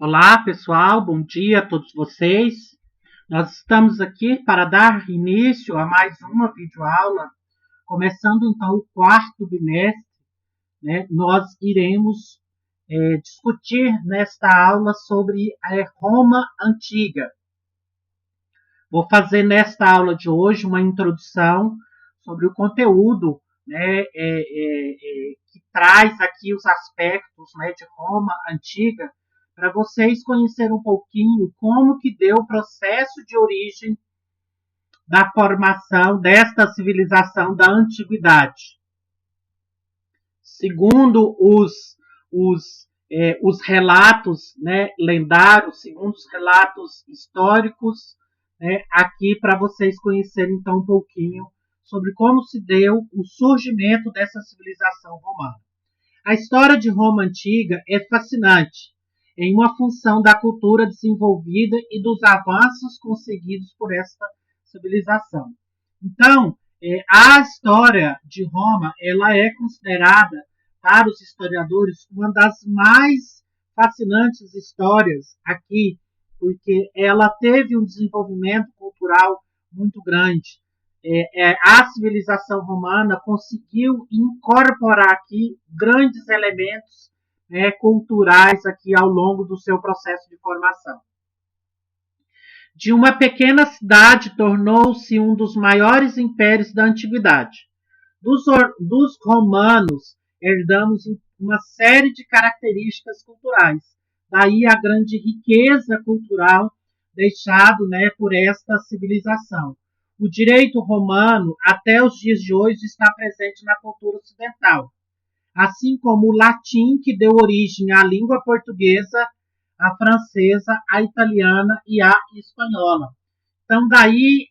Olá, pessoal, bom dia a todos vocês. Nós estamos aqui para dar início a mais uma videoaula, começando então o quarto bimestre, né? Nós iremos discutir nesta aula sobre a Roma Antiga. Vou fazer nesta aula de hoje uma introdução sobre o conteúdo, né, que traz aqui os aspectos, né, de Roma Antiga, para vocês conhecerem um pouquinho como que deu o processo de origem da formação desta civilização da antiguidade. Segundo os relatos, né, lendários, segundo os relatos históricos, né, aqui para vocês conhecerem então um pouquinho sobre como se deu o surgimento dessa civilização romana. A história de Roma antiga é fascinante, em uma função da cultura desenvolvida e dos avanços conseguidos por esta civilização. Então, a história de Roma, ela é considerada, para os historiadores, uma das mais fascinantes histórias aqui, porque ela teve um desenvolvimento cultural muito grande. A civilização romana conseguiu incorporar aqui grandes elementos culturais aqui ao longo do seu processo de formação. De uma pequena cidade tornou-se um dos maiores impérios da antiguidade. Dos romanos herdamos uma série de características culturais, daí a grande riqueza cultural deixado, né, por esta civilização. O direito romano, até os dias de hoje, está presente na cultura ocidental, assim como o latim, que deu origem à língua portuguesa, a francesa, a italiana e a espanhola. Então, daí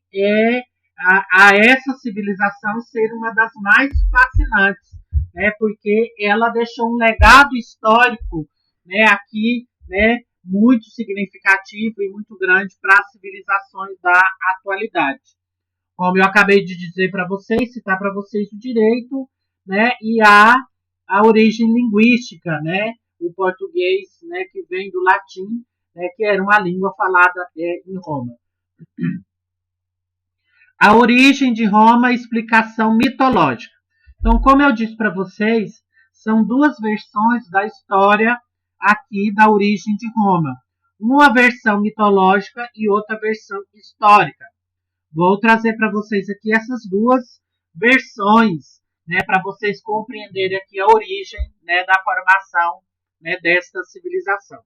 a essa civilização ser uma das mais fascinantes, né, porque ela deixou um legado histórico, né, aqui, né, muito significativo e muito grande para as civilizações da atualidade. Como eu acabei de dizer para vocês, citar para vocês o direito, né, e a origem linguística, né, o português, né, que vem do latim, né, que era uma língua falada em Roma. A origem de Roma, explicação mitológica. Então, como eu disse para vocês, são duas versões da história aqui da origem de Roma. Uma versão mitológica e outra versão histórica. Vou trazer para vocês aqui essas duas versões, né, para vocês compreenderem aqui a origem, né, da formação, né, desta civilização.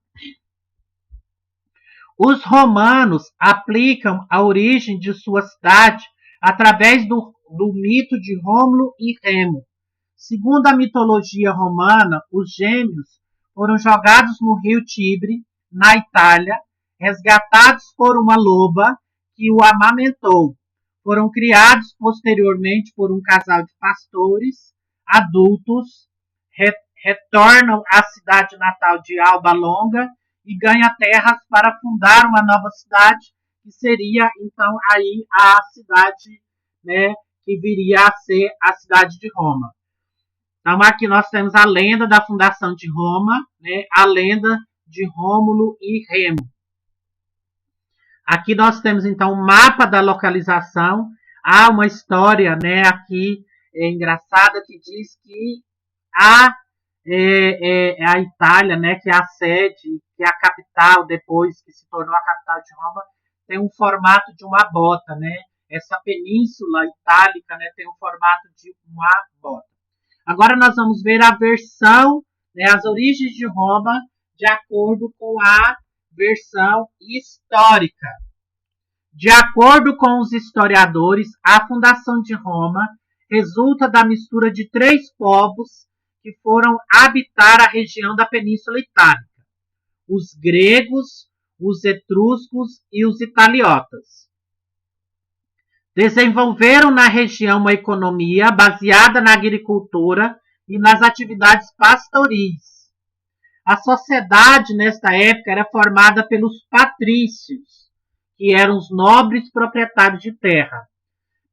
Os romanos aplicam a origem de sua cidade através do mito de Rômulo e Remo. Segundo a mitologia romana, os gêmeos foram jogados no rio Tibre, na Itália, resgatados por uma loba que o amamentou. Foram criados posteriormente por um casal de pastores adultos, retornam à cidade natal de Alba Longa e ganham terras para fundar uma nova cidade, que seria então aí a cidade, né, que viria a ser a cidade de Roma. Então aqui nós temos a lenda da fundação de Roma, né, a lenda de Rômulo e Remo. Aqui nós temos então um mapa da localização. Há uma história, né, aqui engraçada que diz que a Itália, né, que é a sede, que é a capital depois que se tornou a capital de Roma, tem um formato de uma bota, né? Essa península itálica, né, tem um formato de uma bota. Agora nós vamos ver a versão, né, as origens de Roma de acordo com a versão histórica. De acordo com os historiadores, a fundação de Roma resulta da mistura de três povos que foram habitar a região da Península Itálica: os gregos, os etruscos e os italiotas. Desenvolveram na região uma economia baseada na agricultura e nas atividades pastoris. A sociedade, nesta época, era formada pelos patrícios, que eram os nobres proprietários de terra,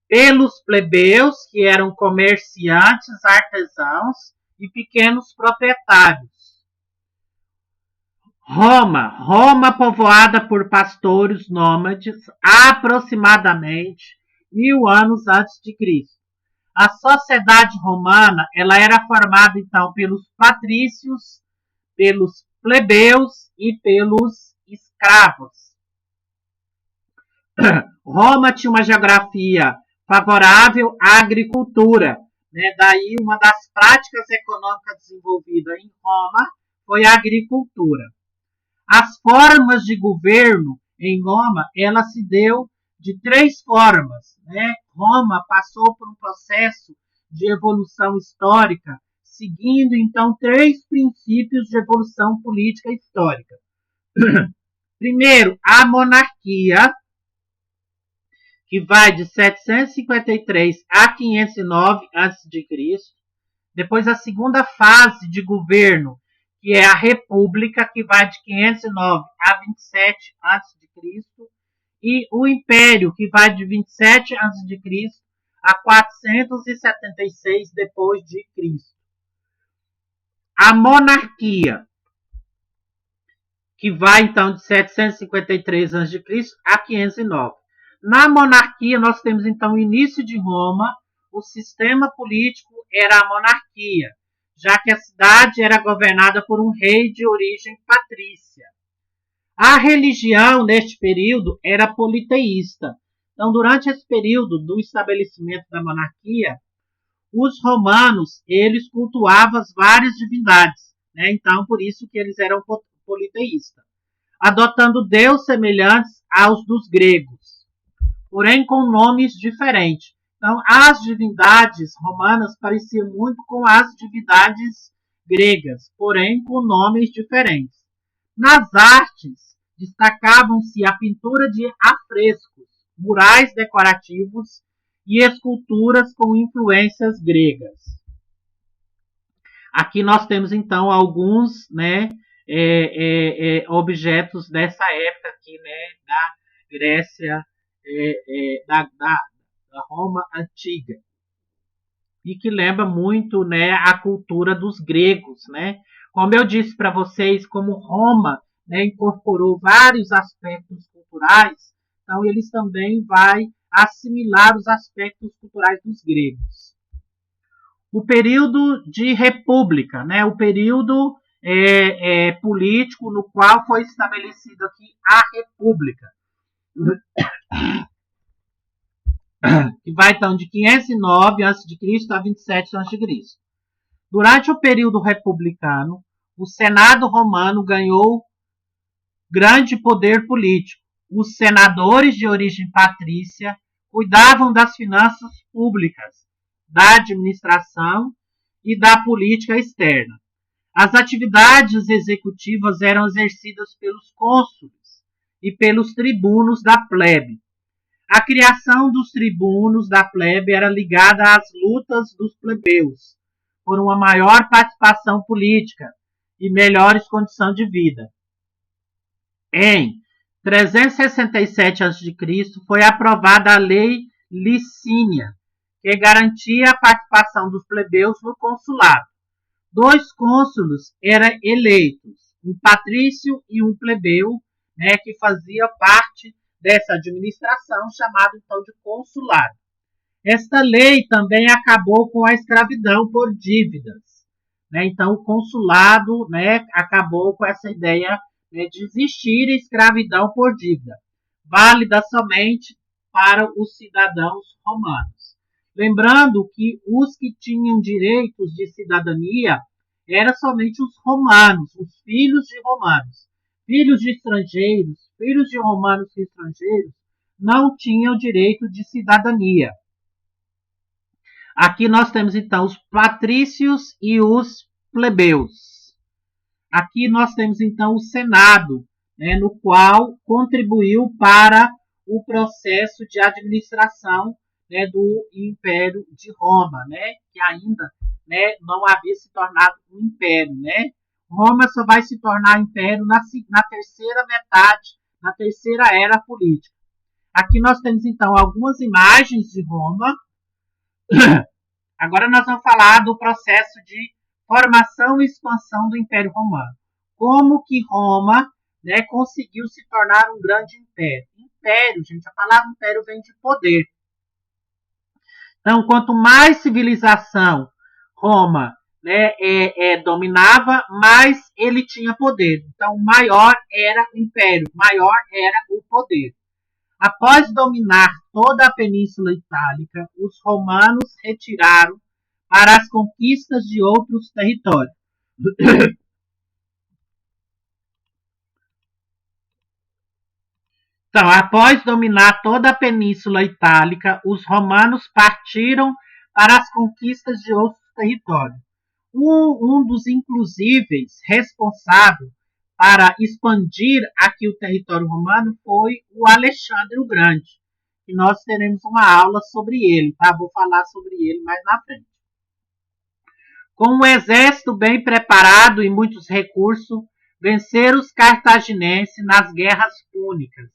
pelos plebeus, que eram comerciantes, artesãos e pequenos proprietários. Roma povoada por pastores nômades aproximadamente 1000 anos antes de Cristo. A sociedade romana ela era formada então pelos patrícios, pelos plebeus e pelos escravos. Roma tinha uma geografia favorável à agricultura, né? Daí uma das práticas econômicas desenvolvidas em Roma foi a agricultura. As formas de governo em Roma, ela se deu de 3 formas, né? Roma passou por um processo de evolução histórica, seguindo então 3 princípios de evolução política histórica. Primeiro, a monarquia, que vai de 753 a 509 a.C. Depois a segunda fase de governo, que é a república, que vai de 509 a 27 a.C. E o império, que vai de 27 a.C. a 476 depois de Cristo. A monarquia, que vai então de 753 a.C. a 509. Na monarquia, nós temos então o início de Roma, o sistema político era a monarquia, já que a cidade era governada por um rei de origem patrícia. A religião, neste período, era politeísta. Então, durante esse período do estabelecimento da monarquia, os romanos, eles cultuavam várias divindades, né? Então, por isso que eles eram politeístas, adotando deuses semelhantes aos dos gregos, porém com nomes diferentes. Então, as divindades romanas pareciam muito com as divindades gregas, porém com nomes diferentes. Nas artes, destacavam-se a pintura de afrescos, murais decorativos e esculturas com influências gregas. Aqui nós temos, então, alguns, né, objetos dessa época aqui, né, da Grécia, da Roma antiga, e que lembra muito, né, a cultura dos gregos, né? Como eu disse para vocês, como Roma, né, incorporou vários aspectos culturais, então eles também vai assimilar os aspectos culturais dos gregos. O período de república, né, o período político no qual foi estabelecido aqui a república, que vai então de 509 a.C. a 27 a.C. Durante o período republicano, o Senado romano ganhou grande poder político. Os senadores de origem patrícia cuidavam das finanças públicas, da administração e da política externa. As atividades executivas eram exercidas pelos cônsules e pelos tribunos da plebe. A criação dos tribunos da plebe era ligada às lutas dos plebeus por uma maior participação política e melhores condições de vida. Em 367 a.C. foi aprovada a Lei Licínia, que garantia a participação dos plebeus no consulado. 2 cônsules eram eleitos, um patrício e um plebeu, né, que fazia parte dessa administração, chamada então de consulado. Esta lei também acabou com a escravidão por dívidas, né? Então o consulado, né, acabou com essa ideia, né, de existir escravidão por dívida, válida somente para os cidadãos romanos. Lembrando que os que tinham direitos de cidadania eram somente os romanos, os filhos de romanos. Filhos de estrangeiros, filhos de romanos e estrangeiros, não tinham direito de cidadania. Aqui nós temos então os patrícios e os plebeus. Aqui nós temos então o Senado, né, no qual contribuiu para o processo de administração, né, do Império de Roma, né, que ainda, né, não havia se tornado um império, né? Roma só vai se tornar império na terceira metade, na terceira era política. Aqui nós temos então algumas imagens de Roma. Agora nós vamos falar do processo de formação e expansão do Império Romano. como que Roma, né, conseguiu se tornar um grande império. Império, gente, a palavra império vem de poder. Então, quanto mais civilização Roma, né, dominava, mais ele tinha poder. Então, maior era o império, maior era o poder. Após dominar toda a Península Itálica, os romanos retiraram para as conquistas de outros territórios. Então, após dominar toda a Península Itálica, os romanos partiram para as conquistas de outros territórios. Um dos inclusíveis responsáveis para expandir aqui o território romano foi o Alexandre o Grande. E nós teremos uma aula sobre ele, tá? Vou falar sobre ele mais na frente. Com um exército bem preparado e muitos recursos, venceram os cartaginenses nas guerras púnicas.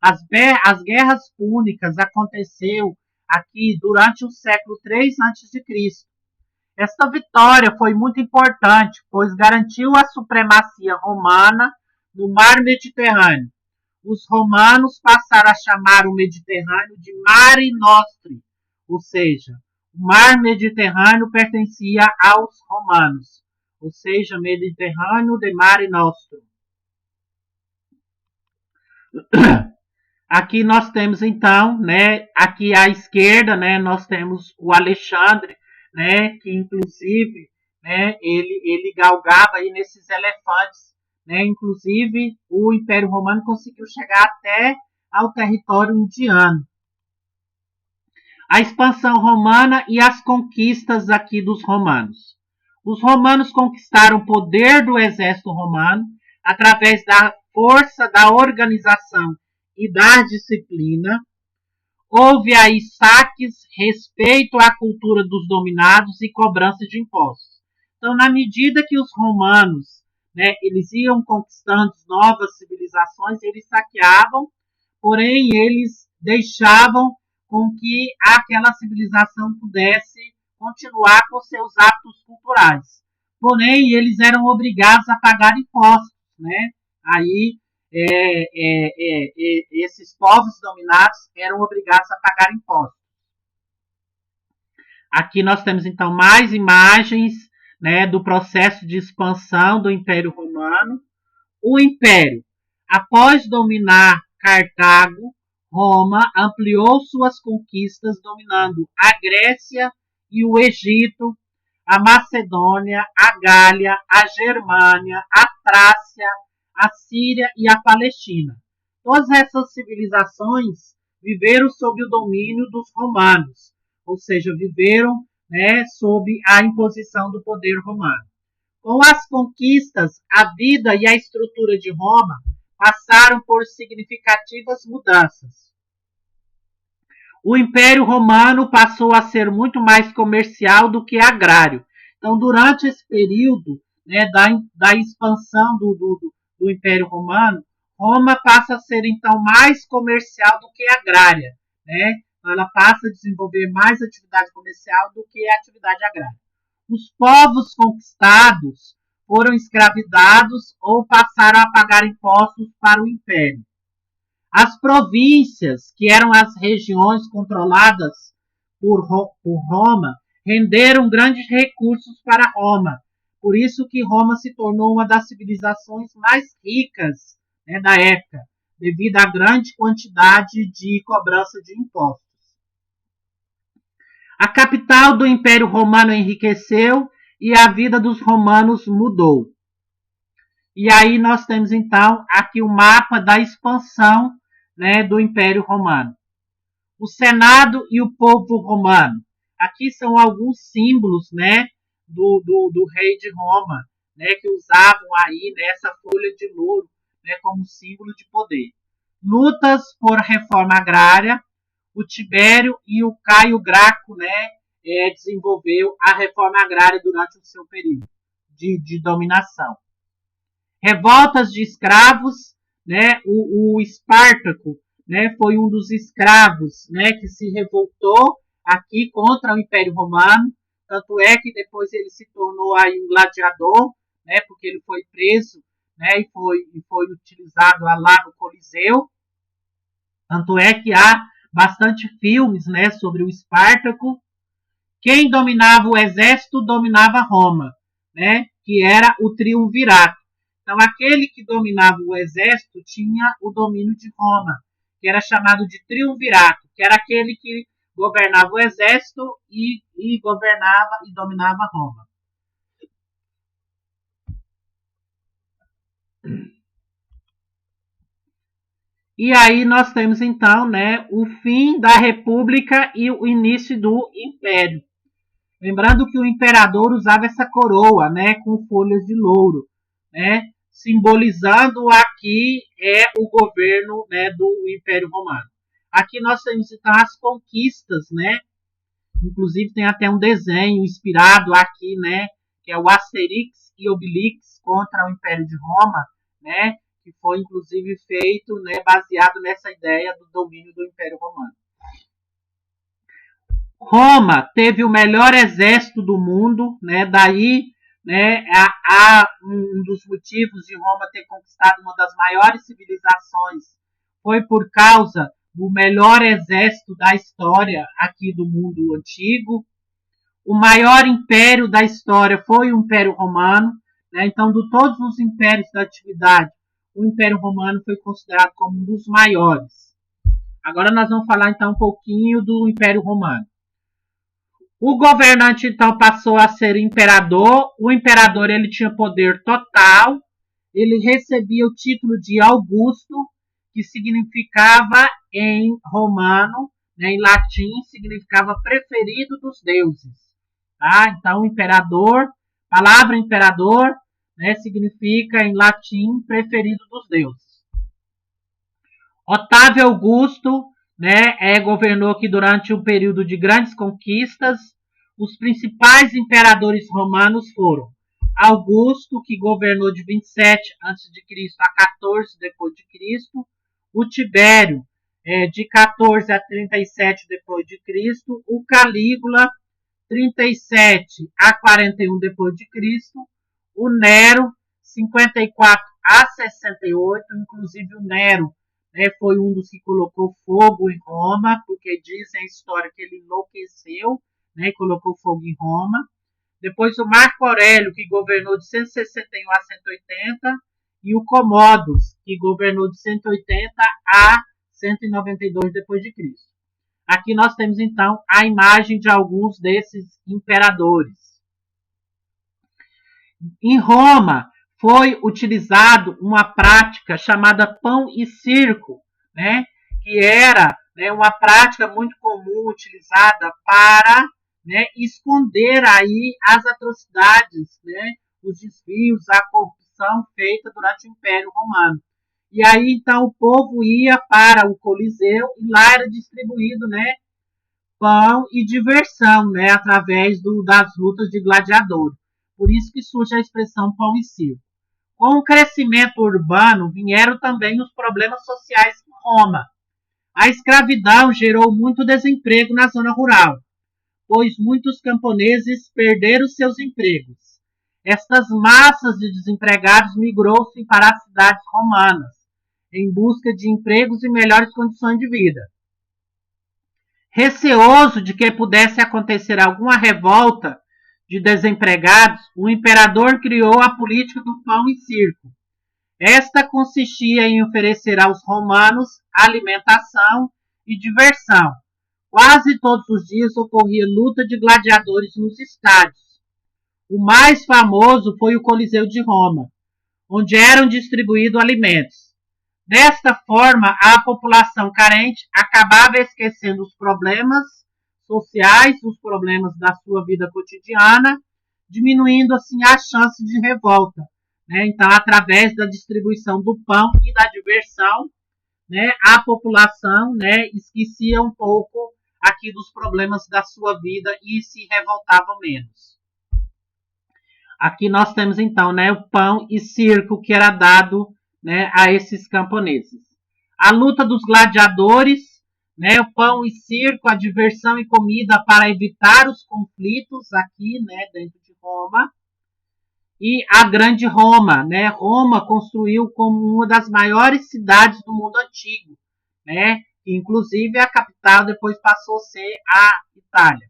As guerras púnicas aconteceu aqui durante o século III a.C. Esta vitória foi muito importante, pois garantiu a supremacia romana no mar Mediterrâneo. Os romanos passaram a chamar o Mediterrâneo de Mare Nostrum, ou seja, o mar Mediterrâneo pertencia aos romanos, ou seja, Mediterrâneo de Mare Nostrum. Aqui nós temos então, né, aqui à esquerda, né, nós temos o Alexandre, né, que inclusive, né, ele galgava aí nesses elefantes, né, inclusive o Império Romano conseguiu chegar até ao território indiano. A expansão romana e as conquistas aqui dos romanos. Os romanos conquistaram o poder do exército romano através da força da organização e da disciplina. Houve aí saques, respeito à cultura dos dominados e cobrança de impostos. Então, na medida que os romanos, né, eles iam conquistando novas civilizações, eles saqueavam, porém eles deixavam com que aquela civilização pudesse continuar com seus hábitos culturais. Porém, eles eram obrigados a pagar impostos, né? Aí esses povos dominados eram obrigados a pagar impostos. Aqui nós temos então mais imagens, né, do processo de expansão do Império Romano. O Império, após dominar Cartago, Roma ampliou suas conquistas, dominando a Grécia e o Egito, a Macedônia, a Gália, a Germânia, a Trácia, a Síria e a Palestina. Todas essas civilizações viveram sob o domínio dos romanos, ou seja, viveram, né, sob a imposição do poder romano. Com as conquistas, a vida e a estrutura de Roma passaram por significativas mudanças. O Império Romano passou a ser muito mais comercial do que agrário. Então, durante esse período, né, da expansão do Império Romano, Roma passa a ser, então, mais comercial do que agrária, né? Ela passa a desenvolver mais atividade comercial do que atividade agrária. Os povos conquistados foram escravizados ou passaram a pagar impostos para o Império. As províncias, que eram as regiões controladas por Roma, renderam grandes recursos para Roma. Por isso que Roma se tornou uma das civilizações mais ricas, né, da época, devido à grande quantidade de cobrança de impostos. A capital do Império Romano enriqueceu e a vida dos romanos mudou. E aí nós temos então aqui o mapa da expansão, né, do Império Romano. O Senado e o povo romano. Aqui são alguns símbolos, né, do rei de Roma, né, que usavam aí, né, essa folha de louro, né, como símbolo de poder. Lutas por reforma agrária. O Tibério e o Caio Graco, né, desenvolveu a reforma agrária durante o seu período de dominação. Revoltas de escravos, né, o Espartaco, né, foi um dos escravos, né, que se revoltou aqui contra o Império Romano, tanto é que depois ele se tornou aí um gladiador, né, porque ele foi preso, né, e foi utilizado lá no Coliseu. Tanto é que há bastante filmes, né, sobre o Espartaco. Quem dominava o exército dominava Roma, né, que era o triunvirato. Então, aquele que dominava o exército tinha o domínio de Roma, que era chamado de triunvirato, que era aquele que governava o exército e governava e dominava Roma. E aí nós temos então, né, o fim da República e o início do Império. Lembrando que o imperador usava essa coroa, né, com folhas de louro, né, simbolizando aqui o governo, né, do Império Romano. Aqui nós temos então as conquistas, né? Inclusive tem até um desenho inspirado aqui, né, que é o Asterix e Obelix contra o Império de Roma, né, que foi inclusive feito, né, baseado nessa ideia do domínio do Império Romano. Roma teve o melhor exército do mundo, né? Daí, né, há um dos motivos de Roma ter conquistado uma das maiores civilizações foi por causa do melhor exército da história aqui do mundo antigo. O maior império da história foi o Império Romano, né? Então, de todos os impérios da antiguidade, o Império Romano foi considerado como um dos maiores. Agora nós vamos falar então um pouquinho do Império Romano. O governante então passou a ser imperador. O imperador ele tinha poder total. Ele recebia o título de Augusto, que significava em romano, né, em latim, significava preferido dos deuses. Tá? Então, imperador, palavra imperador, né, significa em latim preferido dos deuses. Otávio Augusto, né, governou aqui durante um período de grandes conquistas. Os principais imperadores romanos foram Augusto, que governou de 27 a.C. a 14 depois de Cristo, o Tibério, de 14 a 37 depois de Cristo, o Calígula, 37 a 41 depois de Cristo, o Nero, 54 a 68, inclusive o Nero, né, foi um dos que colocou fogo em Roma, porque dizem a história que ele enlouqueceu, né, e colocou fogo em Roma. Depois o Marco Aurélio, que governou de 161 a 180, e o Commodus, que governou de 180 a 192 depois de Cristo. Aqui nós temos então a imagem de alguns desses imperadores. Em Roma foi utilizado uma prática chamada pão e circo, né, que era, né, uma prática muito comum utilizada para, né, esconder aí as atrocidades, né, os desvios, a corrupção feita durante o Império Romano. E aí então o povo ia para o Coliseu e lá era distribuído, né, pão e diversão, né, através das lutas de gladiador. Por isso que surge a expressão pão e circo. Com o crescimento urbano vieram também os problemas sociais em Roma. A escravidão gerou muito desemprego na zona rural, pois muitos camponeses perderam seus empregos. Estas massas de desempregados migrou-se para as cidades romanas, em busca de empregos e melhores condições de vida. Receoso de que pudesse acontecer alguma revolta de desempregados, o imperador criou a política do pão e circo. Esta consistia em oferecer aos romanos alimentação e diversão. Quase todos os dias ocorria luta de gladiadores nos estádios. O mais famoso foi o Coliseu de Roma, onde eram distribuídos alimentos. Desta forma, a população carente acabava esquecendo os problemas sociais, os problemas da sua vida cotidiana, diminuindo assim a chance de revolta, né? Então, através da distribuição do pão e da diversão, né, a população, né, esquecia um pouco aqui dos problemas da sua vida e se revoltava menos. Aqui nós temos então, né, o pão e circo que era dado, né, a esses camponeses. A luta dos gladiadores, né, o pão e circo, a diversão e comida para evitar os conflitos aqui, né, dentro de Roma. e a Grande Roma, né? Roma construiu como uma das maiores cidades do mundo antigo, né? Inclusive a capital depois passou a ser a Itália.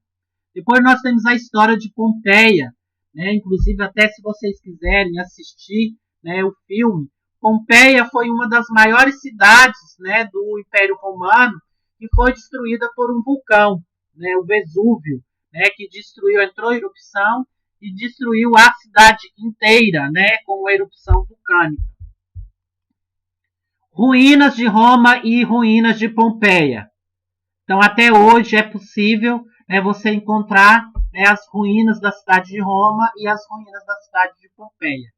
Depois nós temos a história de Pompeia, né? Inclusive até se vocês quiserem assistir, né, o filme, Pompeia foi uma das maiores cidades, né, do Império Romano que foi destruída por um vulcão, né, o Vesúvio, né, que destruiu, entrou em erupção e destruiu a cidade inteira, né, com a erupção vulcânica. Ruínas de Roma e ruínas de Pompeia. Então, até hoje é possível, né, você encontrar, né, as ruínas da cidade de Roma e as ruínas da cidade de Pompeia.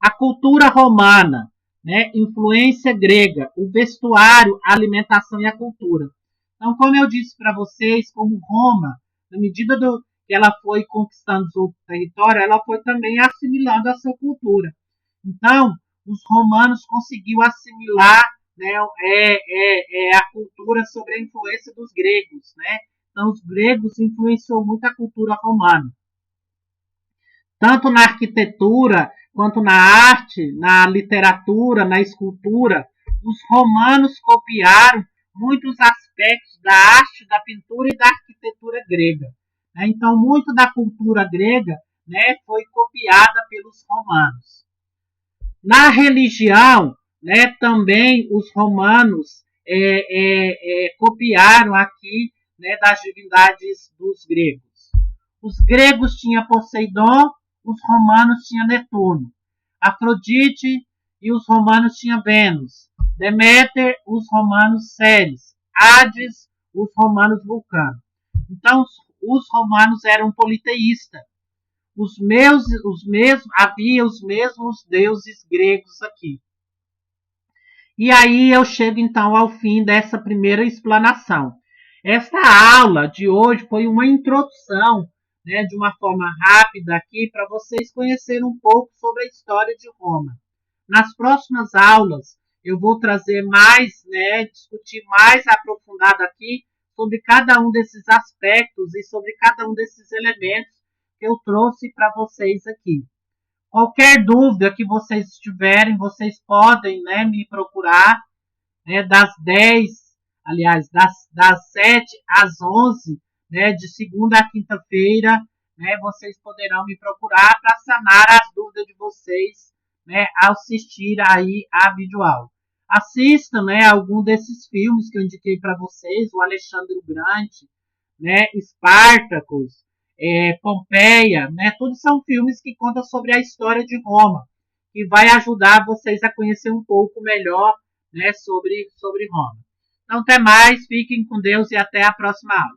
A cultura romana, né, influência grega, o vestuário, a alimentação e a cultura. Então, como eu disse para vocês, como Roma, na medida que ela foi conquistando o território, ela foi também assimilando a sua cultura. Então, os romanos conseguiram assimilar, né, a cultura sobre a influência dos gregos, né? Então, os gregos influenciou muito a cultura romana. Tanto na arquitetura, quanto na arte, na literatura, na escultura, os romanos copiaram muitos aspectos da arte, da pintura e da arquitetura grega. Então, muito da cultura grega, né, foi copiada pelos romanos. Na religião, né, também os romanos copiaram aqui, né, das divindades dos gregos. Os gregos tinham Poseidon, os romanos tinham Netuno. Afrodite e os romanos tinham Vênus. Deméter, os romanos Ceres. Hades, os romanos Vulcano. Então, os romanos eram politeístas. Havia os mesmos deuses gregos aqui. E aí eu chego então ao fim dessa primeira explanação. Esta aula de hoje foi uma introdução, né, de uma forma rápida aqui para vocês conhecerem um pouco sobre a história de Roma. Nas próximas aulas eu vou trazer mais, né, discutir mais aprofundado aqui sobre cada um desses aspectos e sobre cada um desses elementos que eu trouxe para vocês aqui. Qualquer dúvida que vocês tiverem, vocês podem, né, me procurar, né, das 7 às 11, né, de segunda a quinta-feira, né, vocês poderão me procurar para sanar as dúvidas de vocês, né, ao assistir aí a videoaula. Assistam, né, algum desses filmes que eu indiquei para vocês, o Alexandre o Grande, né, Espartacus, Pompeia, né, todos são filmes que contam sobre a história de Roma, que vai ajudar vocês a conhecer um pouco melhor, né, sobre Roma. Então, até mais, fiquem com Deus e até a próxima aula.